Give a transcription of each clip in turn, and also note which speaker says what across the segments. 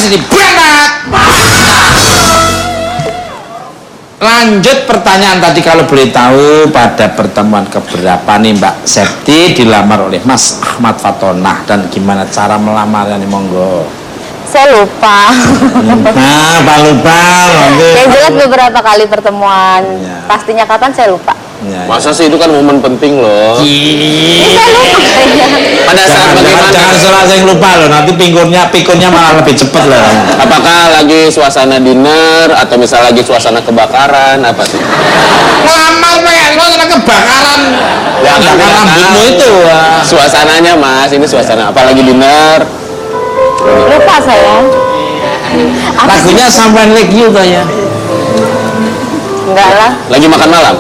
Speaker 1: sini, berangkat. Lanjut pertanyaan tadi, kalau boleh tahu pada pertemuan keberapa nih Mbak Septi dilamar oleh Mas Ahmad Fatonah dan gimana cara melamarnya nih, monggo.
Speaker 2: Saya lupa.
Speaker 1: Nah, Pak lupa.
Speaker 2: Yang jelas beberapa kali pertemuan. Ya. Pastinya kapan saya lupa.
Speaker 1: Ya,
Speaker 3: masa sih itu kan momen penting loh.
Speaker 2: Saya lupa.
Speaker 3: Pada saat bagaimana?
Speaker 1: Jangan salah saya lupa loh. Nanti pikunnya malah lebih cepat loh.
Speaker 3: Apakah lagi suasana dinner atau misal lagi suasana kebakaran apa sih?
Speaker 1: Lamar kayak suasana kebakaran.
Speaker 3: Ya,
Speaker 1: bakar rambutmu itu.
Speaker 3: Suasananya Mas, ini suasana apalagi dinner.
Speaker 2: Lupa saya.
Speaker 1: Lagunya Someone Like You tuh ya.
Speaker 2: Enggak lah.
Speaker 3: Lagi makan malam?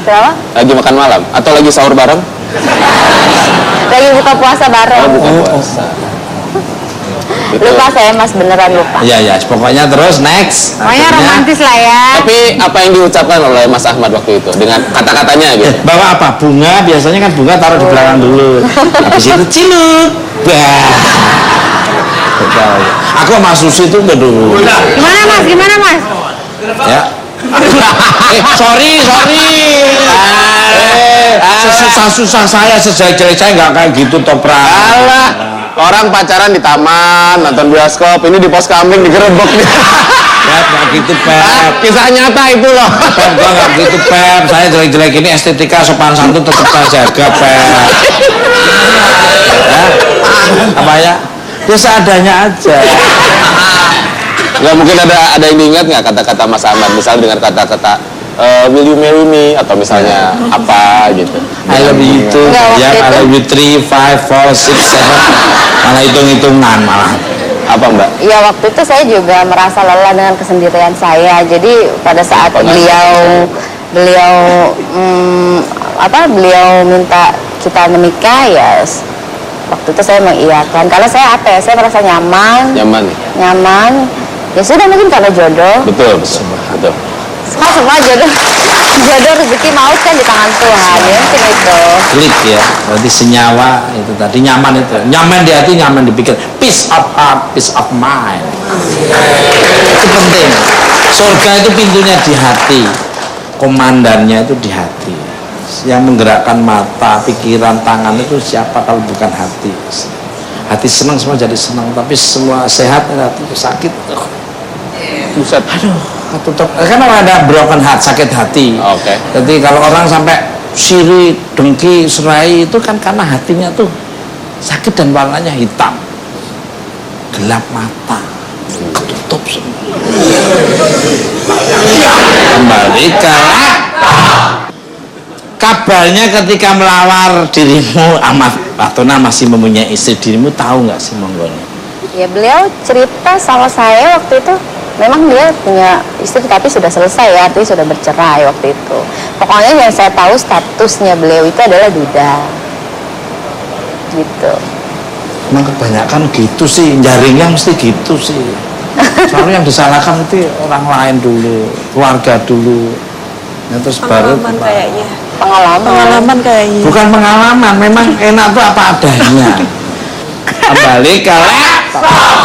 Speaker 2: Kenapa?
Speaker 3: Lagi makan malam atau lagi sahur bareng?
Speaker 2: Lagi buka puasa bareng.
Speaker 3: Oh, buka puasa.
Speaker 2: Lupa saya Mas, beneran lupa.
Speaker 1: Iya ya, pokoknya terus next.
Speaker 2: Pokoknya romantis lah ya.
Speaker 3: Tapi apa yang diucapkan oleh Mas Ahmad waktu itu dengan kata-katanya gitu?
Speaker 1: Bawa apa? Bunga, biasanya kan bunga taruh di belakang dulu. Habis itu cilut. Aku sama Susi itu dulu.
Speaker 2: Gimana Mas? Gimana Mas?
Speaker 1: Ya. Sorry. Susah-susah saya, sejelek-jelek saya nggak kayak gitu, Topra.
Speaker 3: Alah, orang pacaran di taman, nonton bioskop, ini di pos kambing digerebek nih.
Speaker 1: Ya, nggak gitu, Pep.
Speaker 3: Kisah nyata itu loh.
Speaker 1: Pep, gua nggak gitu, Pep. Saya jelek-jelek ini estetika sopan santun tetap saya jaga, Pep. Ya, apa ya? Ya seadanya aja.
Speaker 3: Nggak mungkin ada yang diingat nggak kata-kata Mas Ahmad, misal dengan kata-kata will you marry me atau misalnya apa gitu.
Speaker 1: I love you too. Ya, I love you 3, 5, 4, 6, 7. Malah hitung-hitungan malah.
Speaker 3: Apa Mbak?
Speaker 2: Ya waktu itu saya juga merasa lelah dengan kesendirian saya. Jadi pada saat beliau minta kita menikah, ya waktu itu saya mengiyakan. Karena saya saya merasa nyaman. Ya sudah, mungkin karena jodoh.
Speaker 3: Betul.
Speaker 2: Semua jodoh rezeki maut kan di tangan Tuhan, ya mungkin itu.
Speaker 1: Klik ya, berarti senyawa itu tadi, nyaman itu. Nyaman di hati, nyaman dipikir. Peace of heart, peace of mind. Itu penting. Surga itu pintunya di hati, komandannya itu di hati. Yang menggerakkan mata, pikiran, tangan itu siapa kalau bukan hati? Hati senang semua jadi senang, tapi semua sehat hati sakit.
Speaker 3: Buset.
Speaker 1: Aduh, kan ada broken heart, sakit hati.
Speaker 3: Oke.
Speaker 1: Jadi kalau orang sampai siri, dengki, serai itu kan karena hatinya tuh sakit dan warnanya hitam, gelap mata, ketutup semua. Kembali ke kabarnya ketika melawar dirimu, Ahmad Fatonah masih mempunyai istri, dirimu tahu nggak sih, monggo?
Speaker 2: Ya beliau cerita sama saya waktu itu. Memang dia punya istri tapi sudah selesai ya, artinya sudah bercerai waktu itu. Pokoknya yang saya tahu statusnya beliau itu adalah duda. Gitu.
Speaker 1: Emang kebanyakan gitu sih, jaringnya mesti gitu sih. Soalnya yang disalahkan itu orang lain dulu, keluarga dulu. Ya, terus
Speaker 4: pengalaman
Speaker 1: baru
Speaker 4: kayaknya.
Speaker 2: Pengalaman
Speaker 4: Kayaknya.
Speaker 1: Bukan pengalaman, memang enak tuh apa adanya. Kembali ke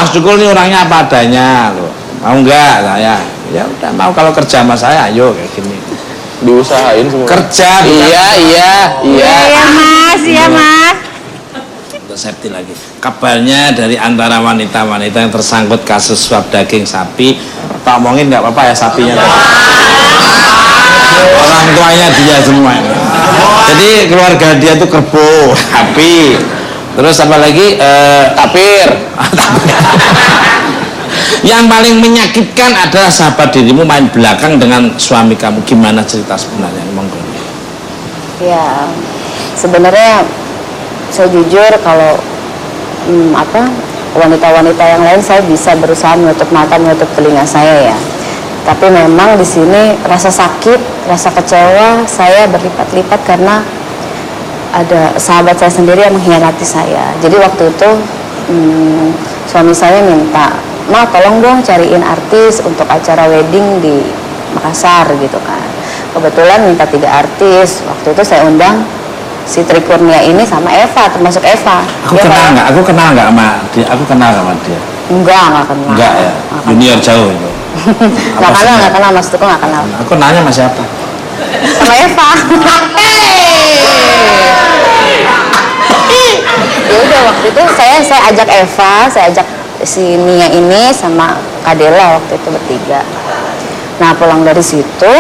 Speaker 1: Mas Dukul ini orangnya apa adanya loh. Mau enggak saya? Ya udah mau, kalau kerja sama saya ayo kayak gini.
Speaker 3: Diusahain semua.
Speaker 1: Kerja.
Speaker 3: Iya.
Speaker 2: Iya mas.
Speaker 1: Untuk Septi lagi. Kabarnya dari antara wanita-wanita yang tersangkut kasus suap daging sapi, tak omongin nggak apa-apa ya sapinya. Orang tuanya dia semua. Jadi keluarga dia tuh kerbau, sapi. Terus apa lagi?
Speaker 3: Tapir.
Speaker 1: Yang paling menyakitkan adalah sahabat dirimu main belakang dengan suami kamu. Gimana cerita sebenarnya? Monggo.
Speaker 2: Ya, sebenarnya saya jujur kalau wanita-wanita yang lain saya bisa berusaha menutup mata, menutup telinga saya ya. Tapi memang di sini rasa sakit, rasa kecewa saya berlipat-lipat karena ada sahabat saya sendiri yang mengkhianati saya. Jadi waktu itu suami saya minta, "Ma, tolong dong cariin artis untuk acara wedding di Makassar," gitu kan. Kebetulan minta 3 artis. Waktu itu saya undang si Tri Kurnia ini sama Eva, termasuk Eva.
Speaker 1: Aku kenal nggak sama dia? Aku kenal sama dia.
Speaker 2: Enggak kenal.
Speaker 1: Enggak ya, junior jauh itu.
Speaker 2: Nggak kenal Mas Teguh, nggak kenal.
Speaker 1: Aku nanya sama siapa?
Speaker 2: Sama Eva. Ya udah waktu itu saya ajak Eva, saya ajak si Nia ini sama Kadela waktu itu bertiga. Nah pulang dari situ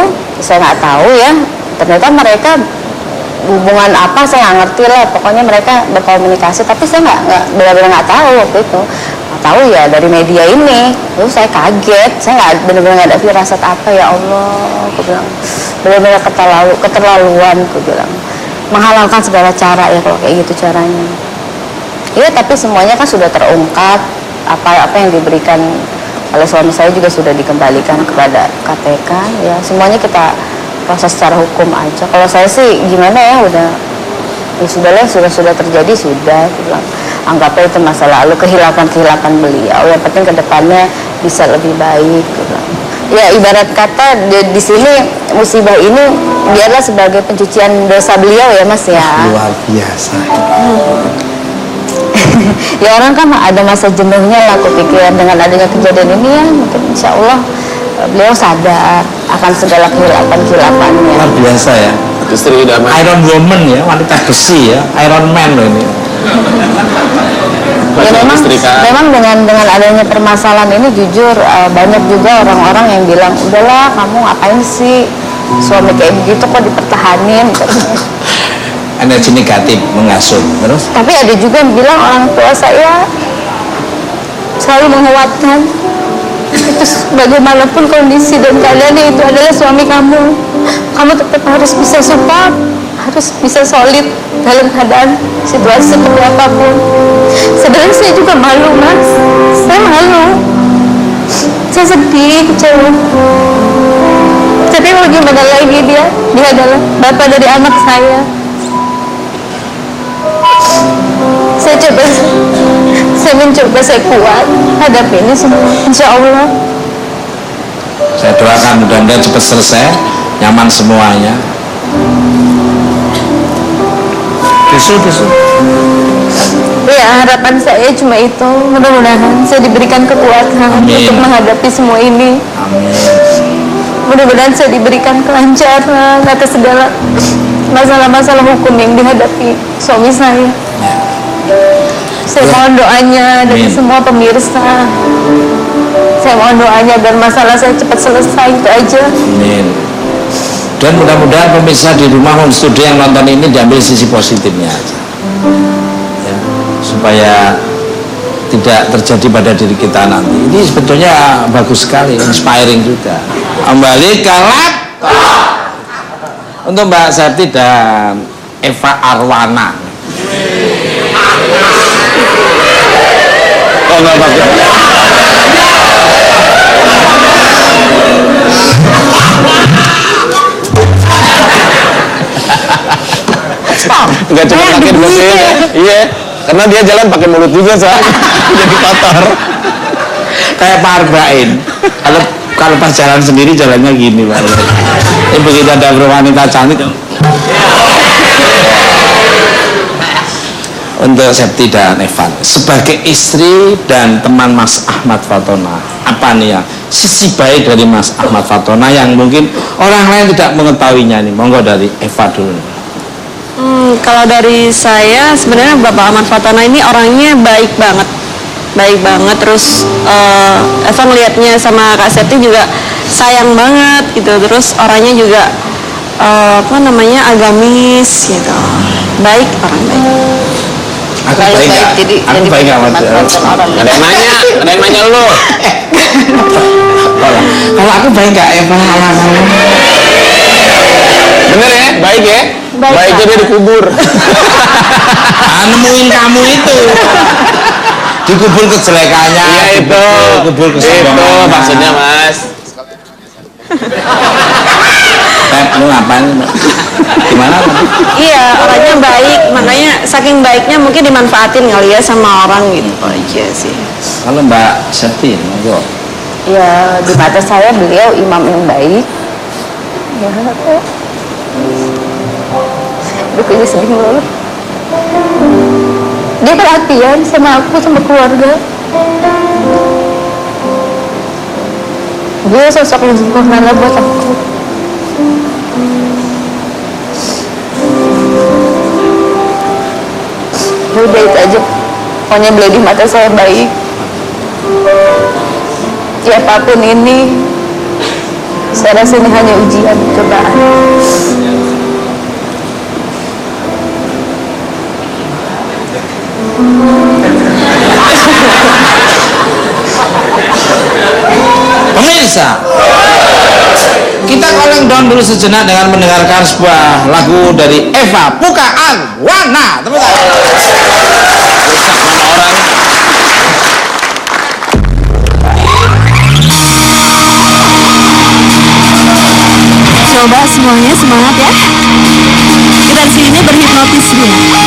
Speaker 2: saya nggak tahu ya, ternyata mereka hubungan apa saya nggak ngerti lah, pokoknya mereka berkomunikasi tapi saya nggak benar-benar nggak tahu waktu itu. Nggak tahu ya dari media ini, terus saya kaget, saya nggak benar-benar nggak ada firasat apa, ya Allah, aku bilang benar-benar keterlaluan, aku bilang menghalalkan segala cara ya kalau kayak gitu caranya. Iya tapi semuanya kan sudah terungkap, apa yang diberikan oleh suami saya juga sudah dikembalikan kepada KPK ya, semuanya kita proses secara hukum aja. Kalau saya sih gimana ya, udah ya sudahlah, sudah terjadi sudah, bilang anggapnya itu masa lalu, kehilapan beliau, yang penting kedepannya bisa lebih baik, bilang. Ya ibarat kata di sini musibah ini biarlah sebagai pencucian dosa beliau ya Mas ya.
Speaker 1: Luar biasa.
Speaker 2: Ya orang kan ada masa jenuhnya lah, aku pikir dengan adanya kejadian ini ya mungkin insya Allah beliau sadar akan segala kehilapan-kehilapannya.
Speaker 1: Luar biasa ya.
Speaker 3: Istri idaman.
Speaker 1: Iron Woman ya, wanita besi ya, Iron Man loh ini.
Speaker 2: Ya memang dengan adanya permasalahan ini jujur banyak juga orang-orang yang bilang udahlah kamu ngapain sih suami kayak begitu kok dipertahanin.
Speaker 1: Energi negatif mengasuk terus.
Speaker 2: Tapi ada juga yang bilang orang tua saya selalu menguatkan itu bagaimanapun kondisi dan keadaannya itu adalah suami kamu tetap harus bisa support, harus bisa solid dalam keadaan situasi seperti apapun. Sebenarnya saya juga malu Mas, saya malu, saya sedih, kecewa, tapi mau gimana lagi, dia adalah bapak dari anak saya. Saya mencoba, saya kuat hadapi ini semua, insya Allah.
Speaker 1: Saya doakan mudah-mudahan cepat selesai, nyaman semuanya. Tisu.
Speaker 2: Ya harapan saya cuma itu, mudah-mudahan saya diberikan kekuatan untuk menghadapi semua ini.
Speaker 1: Amin.
Speaker 2: Mudah-mudahan saya diberikan kelancaran atas segala masalah-masalah hukum yang dihadapi suami saya. Saya mohon doanya dari semua pemirsa. Saya mohon doanya agar masalah saya cepat selesai, itu aja.
Speaker 1: Amin. Dan mudah-mudahan pemirsa di rumah home studio yang nonton ini diambil sisi positifnya aja. Ya, supaya tidak terjadi pada diri kita nanti. Ini sebetulnya bagus sekali, inspiring juga. Kembali ke laptop untuk Mbak Septi dan Eva Arwana.
Speaker 3: Oh enggak bagus. Enggak cuma pakai mesin. Iya, karena dia jalan pakai mulut juga soalnya. Jadi kotor.
Speaker 1: Kayak Pak Arbain. Kalau pas jalan sendiri jalannya gini Pak. Ini begitu ada wanita cantik. Untuk Septi dan Evan sebagai istri dan teman Mas Ahmad Fatona, apa nih ya sisi baik dari Mas Ahmad Fatona yang mungkin orang lain tidak mengetahuinya nih? Monggo dari Eva dulu.
Speaker 4: Kalau dari saya sebenarnya Bapak Ahmad Fatona ini orangnya baik banget, terus Eva ngelihatnya sama Kak Septi juga sayang banget gitu, terus orangnya juga agamis gitu, baik, orang baik.
Speaker 1: Aku baik nggak? Aku baik nggak?
Speaker 3: Ada yang nanya lu.
Speaker 1: Kalau aku baik nggak Eva?
Speaker 3: Bener ya, baik ya. Baiknya dia dikubur.
Speaker 1: Nemuin kamu itu. Dikubur kejelekannya.
Speaker 3: Iya itu.
Speaker 1: Dikubur kesombongan.
Speaker 3: Itu maksudnya Mas.
Speaker 1: Lu ngapain? Gimana?
Speaker 4: Iya, orangnya baik, makanya saking baiknya mungkin dimanfaatin kali ya sama orang gitu aja sih.
Speaker 1: Kalau Mbak Septi, monggo.
Speaker 2: Ya di mata saya beliau imam yang baik. Ya, ini sedih mulu. Dia perhatian sama aku, sama keluarga. Dia sosok yang sempurna lah buat aku. Udah itu aja. Pokoknya beliau di mata saya baik. Ya apapun ini, saya rasa ini hanya ujian, cobaan.
Speaker 1: Pemirsa, kita calling down dulu sejenak dengan mendengarkan sebuah lagu dari Eva Pukaan Wana. Tepuk tangan.
Speaker 3: Rusak nama orang.
Speaker 4: Coba semuanya semangat ya. Kita di sini berhipnotis dulu.